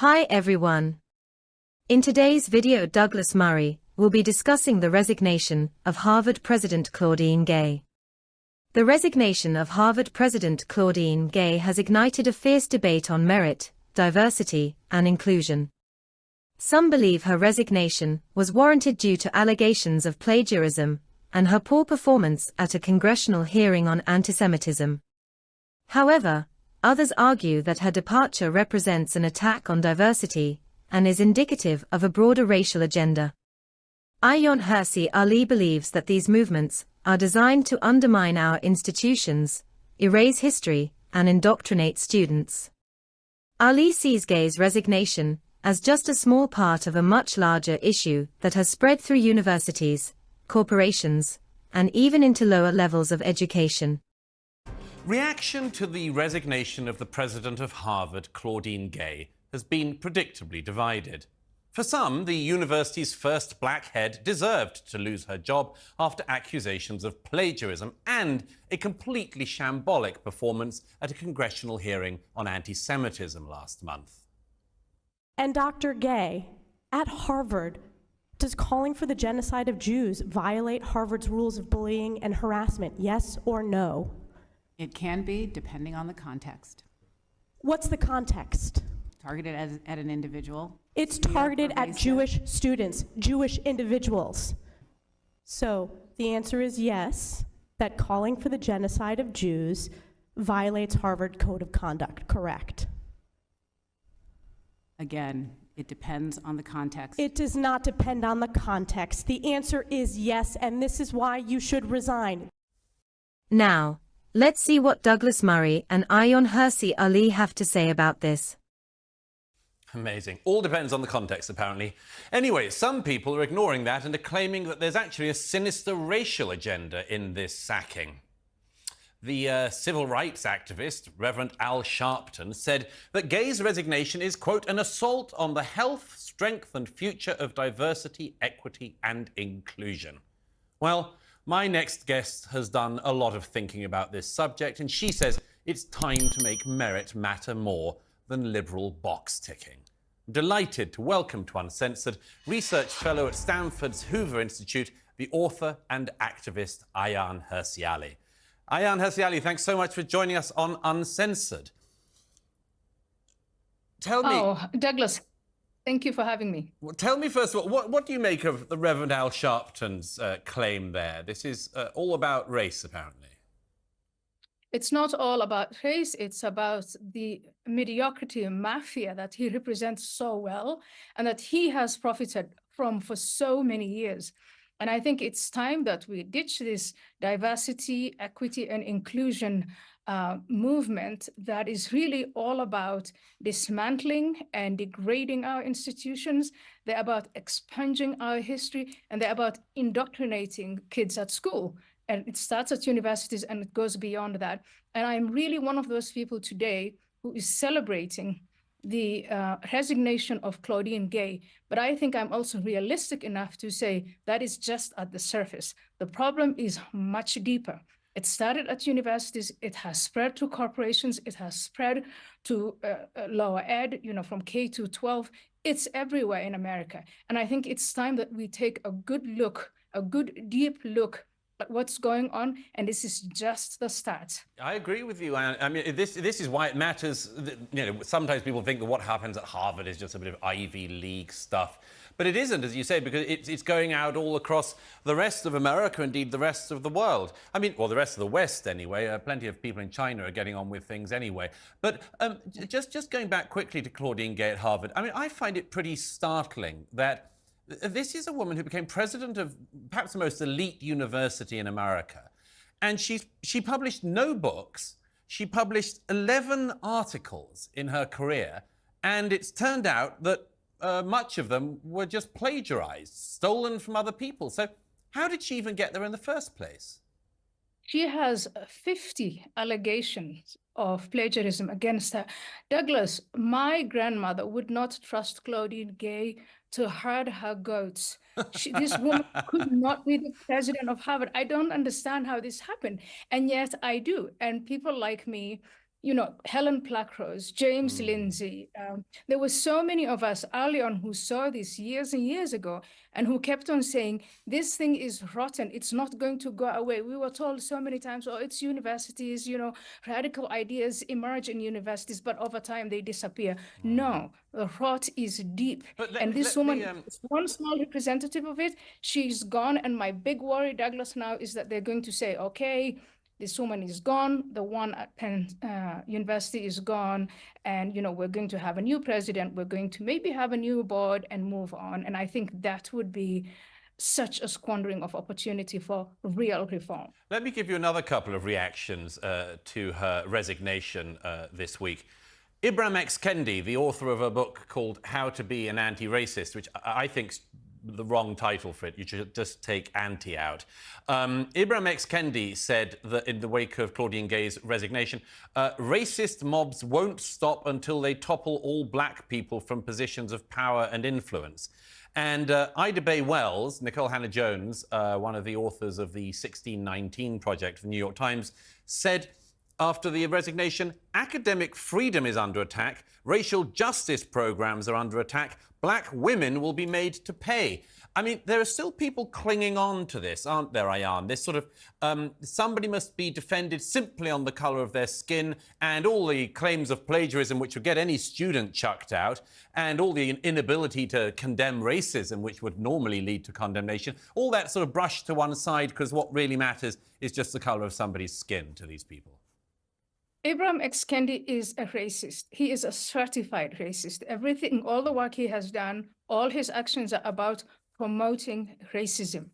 Hi everyone. In today's video, Douglas Murray will be discussing the resignation of Harvard President Claudine Gay. The resignation of Harvard President Claudine Gay has ignited a fierce debate on merit, diversity, and inclusion. Some believe her resignation was warranted due to allegations of plagiarism and her poor performance at a congressional hearing on anti-Semitism. However, others argue that her departure represents an attack on diversity and is indicative of a broader racial agenda. Ayaan Hirsi Ali believes that these movements are designed to undermine our institutions, erase history, and indoctrinate students. Ali sees Gay's resignation as just a small part of a much larger issue that has spread through universities, corporations, and even into lower levels of education. Reaction to the resignation of the president of Harvard, Claudine Gay, has been predictably divided. For some, the university's first black head deserved to lose her job after accusations of plagiarism and a completely shambolic performance at a congressional hearing on anti-Semitism last month. And Dr. Gay, at Harvard, does calling for the genocide of Jews violate Harvard's rules of bullying and harassment, yes or no? It can be, depending on the context. What's the context? Targeted at an individual. It's targeted at Jewish students, Jewish individuals. So the answer is yes, that calling for the genocide of Jews violates Harvard Code of Conduct, correct? Again, it depends on the context. It does not depend on the context. The answer is yes, and this is why you should resign. Now, let's see what Douglas Murray and Ayaan Hirsi Ali have to say about this. Amazing. All depends on the context, apparently. Anyway, some people are ignoring that and are claiming that there's actually a sinister racial agenda in this sacking. The civil rights activist, Reverend Al Sharpton, said that Gay's resignation is, quote, an assault on the health, strength and future of diversity, equity and inclusion. Well, my next guest has done a lot of thinking about this subject, and she says it's time to make merit matter more than liberal box ticking. I'm delighted to welcome to Uncensored research fellow at Stanford's Hoover Institute, the author and activist Ayaan Hirsi Ali. Ayaan Hirsi Ali, thanks so much for joining us on Uncensored. Tell me... Oh, Douglas, thank you for having me. Well, tell me first of all, what do you make of the Reverend Al Sharpton's claim there? This is all about race, apparently. It's not all about race, it's about the mediocrity mafia that he represents so well and that he has profited from for so many years. And I think it's time that we ditch this diversity, equity, and inclusion movement that is really all about dismantling and degrading our institutions. They're about expunging our history, and they're about indoctrinating kids at school. And it starts at universities and it goes beyond that. And I'm really one of those people today who is celebrating the resignation of Claudine Gay. But I think I'm also realistic enough to say that is just at the surface. The problem is much deeper. It started at universities, it has spread to corporations, it has spread to lower ed, from K to 12. It's everywhere in America. And I think it's time that we take a good look, a good deep look at what's going on, and this is just the start. I agree with you. I mean, this is why it matters. Sometimes people think that what happens at Harvard is just a bit of Ivy League stuff. But it isn't, as you say, because it's going out all across the rest of America, indeed the rest of the world. I mean, well, the rest of the West anyway. Plenty of people in China are getting on with things anyway. But just going back quickly to Claudine Gay at Harvard, I mean, I find it pretty startling that this is a woman who became president of perhaps the most elite university in America. And she published no books. She published 11 articles in her career. And it's turned out that much of them were just plagiarized, stolen from other people. So how did she even get there in the first place? She has 50 allegations of plagiarism against her. Douglas, my grandmother would not trust Claudine Gay to herd her goats. This woman could not be the president of Harvard. I don't understand how this happened, and yet I do. And people like me you know, Helen Pluckrose, James Lindsay. There were so many of us early on who saw this years and years ago and who kept on saying, this thing is rotten. It's not going to go away. We were told so many times, oh, it's universities, you know, radical ideas emerge in universities, but over time they disappear. No, the rot is deep. And this woman is one small representative of it. She's gone. And my big worry, Douglas, now is that they're going to say, okay, this woman is gone, the one at Penn University is gone, and, you know, we're going to have a new president, we're going to maybe have a new board and move on. And I think that would be such a squandering of opportunity for real reform. Let me give you another couple of reactions to her resignation this week. Ibram X. Kendi, the author of a book called How to Be an Anti-Racist, which I think's the wrong title for it. You should just take anti out. Ibram X. Kendi said that in the wake of Claudine Gay's resignation, racist mobs won't stop until they topple all black people from positions of power and influence. And Ida Bay Wells, Nicole Hannah-Jones, one of the authors of the 1619 Project for the New York Times, said after the resignation, academic freedom is under attack, racial justice programs are under attack, black women will be made to pay. I mean, there are still people clinging on to this, aren't there, Ayan? This sort of, somebody must be defended simply on the colour of their skin, and all the claims of plagiarism, which would get any student chucked out, and all the inability to condemn racism, which would normally lead to condemnation, all that sort of brushed to one side, because what really matters is just the colour of somebody's skin to these people. Ibram X. Kendi is a racist. He is a certified racist. Everything, all the work he has done, all his actions are about promoting racism.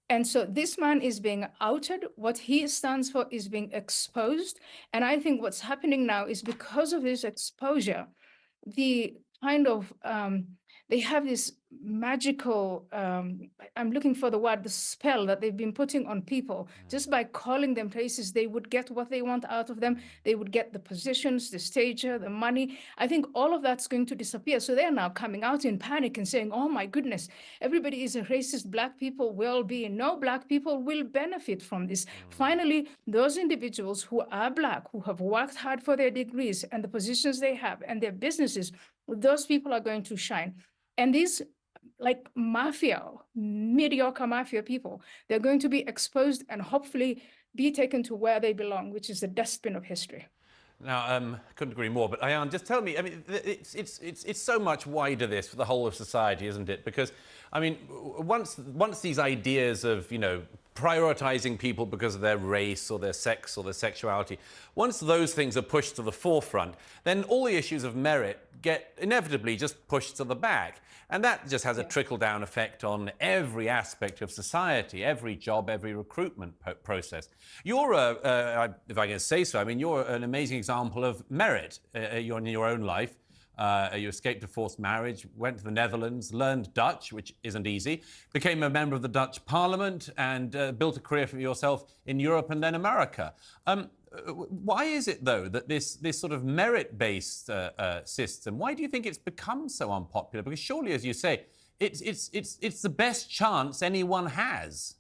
And so this man is being outed. What he stands for is being exposed. And I think what's happening now is because of his exposure, the kind of, they have this magical, I'm looking for the word, the spell that they've been putting on people. Just by calling them racist, they would get what they want out of them. They would get the positions, the stature, the money. I think all of that's going to disappear. So they're now coming out in panic and saying, oh my goodness, everybody is a racist. Black people will be. No, black people will benefit from this. Finally, those individuals who are black, who have worked hard for their degrees and the positions they have and their businesses, those people are going to shine. And these like mafia, mediocre mafia people, they're going to be exposed and hopefully be taken to where they belong, which is the dustbin of history. Now, couldn't agree more, but Ayan, just tell me, I mean, it's so much wider, this, for the whole of society, isn't it? Because, I mean, once these ideas of, you know, prioritising people because of their race or their sex or their sexuality, once those things are pushed to the forefront, then all the issues of merit get inevitably just pushed to the back. And that just has a trickle-down effect on every aspect of society, every job, every recruitment process. You're, if I can say so, I mean, you're an amazing example of merit in your own life. You escaped a forced marriage, went to the Netherlands, learned Dutch, which isn't easy, became a member of the Dutch Parliament, and built a career for yourself in Europe and then America. Why is it, though, that this sort of merit-based system, why do you think it's become so unpopular? Because surely, as you say, it's the best chance anyone has.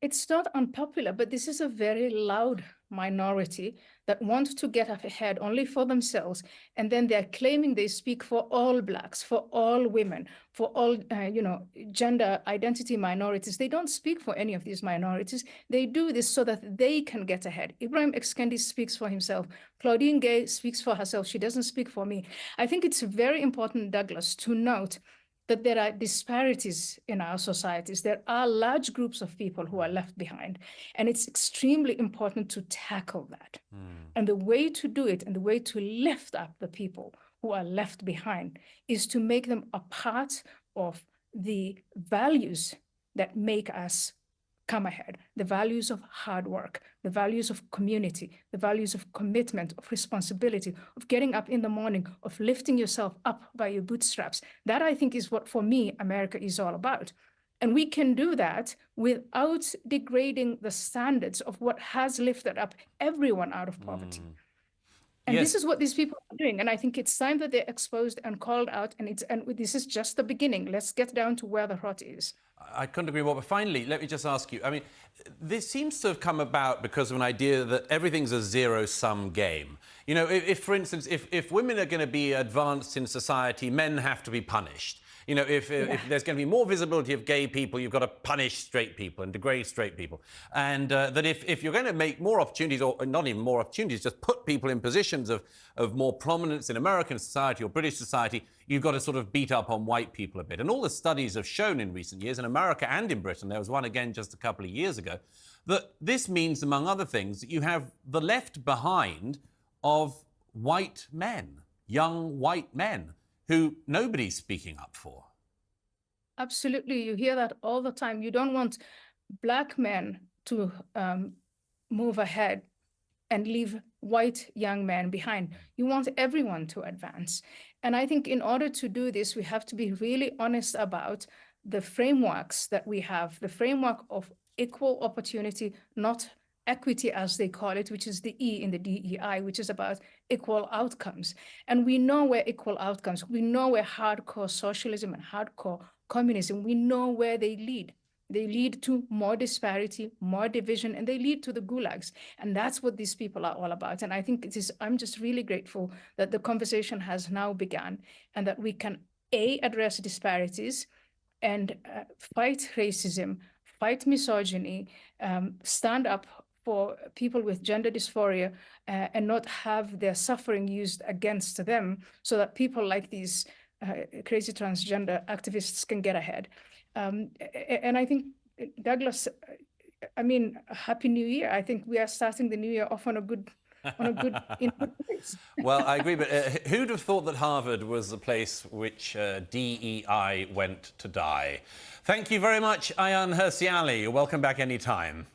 It's not unpopular, but this is a very loud minority that want to get ahead only for themselves. And then they're claiming they speak for all blacks, for all women, for all, you know, gender identity minorities. They don't speak for any of these minorities. They do this so that they can get ahead. Ibram X. Kendi speaks for himself. Claudine Gay speaks for herself. She doesn't speak for me. I think it's very important, Douglas, to note that there are disparities in our societies. There are large groups of people who are left behind. And it's extremely important to tackle that. And the way to do it and the way to lift up the people who are left behind is to make them a part of the values that make us come ahead, the values of hard work, the values of community, the values of commitment, of responsibility, of getting up in the morning, of lifting yourself up by your bootstraps. That, I think, is what, for me, America is all about. And we can do that without degrading the standards of what has lifted up everyone out of poverty. And Yes. this is what these people are doing. And I think it's time that they're exposed and called out. And this is just the beginning. Let's get down to where the rot is. I couldn't agree more. But finally, let me just ask you, I mean, this seems to have come about because of an idea that everything's a zero-sum game. You know, if for instance, if women are going to be advanced in society, men have to be punished. You know, if there's going to be more visibility of gay people, you've got to punish straight people and degrade straight people. And that if you're going to make more opportunities, or not even more opportunities, just put people in positions of more prominence in American society or British society, you've got to sort of beat up on white people a bit. And all the studies have shown in recent years, in America and in Britain, there was one again just a couple of years ago, that this means, among other things, that you have the left behind of white men, young white men, who nobody's speaking up for. Absolutely. You hear that all the time. You don't want black men to move ahead and leave white young men behind. You want everyone to advance. And I think in order to do this, we have to be really honest about the frameworks that we have, the framework of equal opportunity, not equity, as they call it, which is the E in the DEI, which is about equal outcomes. And we know where equal outcomes, we know where hardcore socialism and hardcore communism, we know where they lead. They lead to more disparity, more division, and they lead to the gulags. And that's what these people are all about. And I think I'm just really grateful that the conversation has now begun and that we can, A, address disparities and fight racism, fight misogyny, stand up for people with gender dysphoria and not have their suffering used against them so that people like these crazy transgender activists can get ahead. And I think, Douglas, I mean, Happy New Year. I think we are starting the new year off on a good place. Well, I agree, but who'd have thought that Harvard was the place which DEI went to die? Thank you very much, Ayaan Hirsi Ali. Welcome back anytime.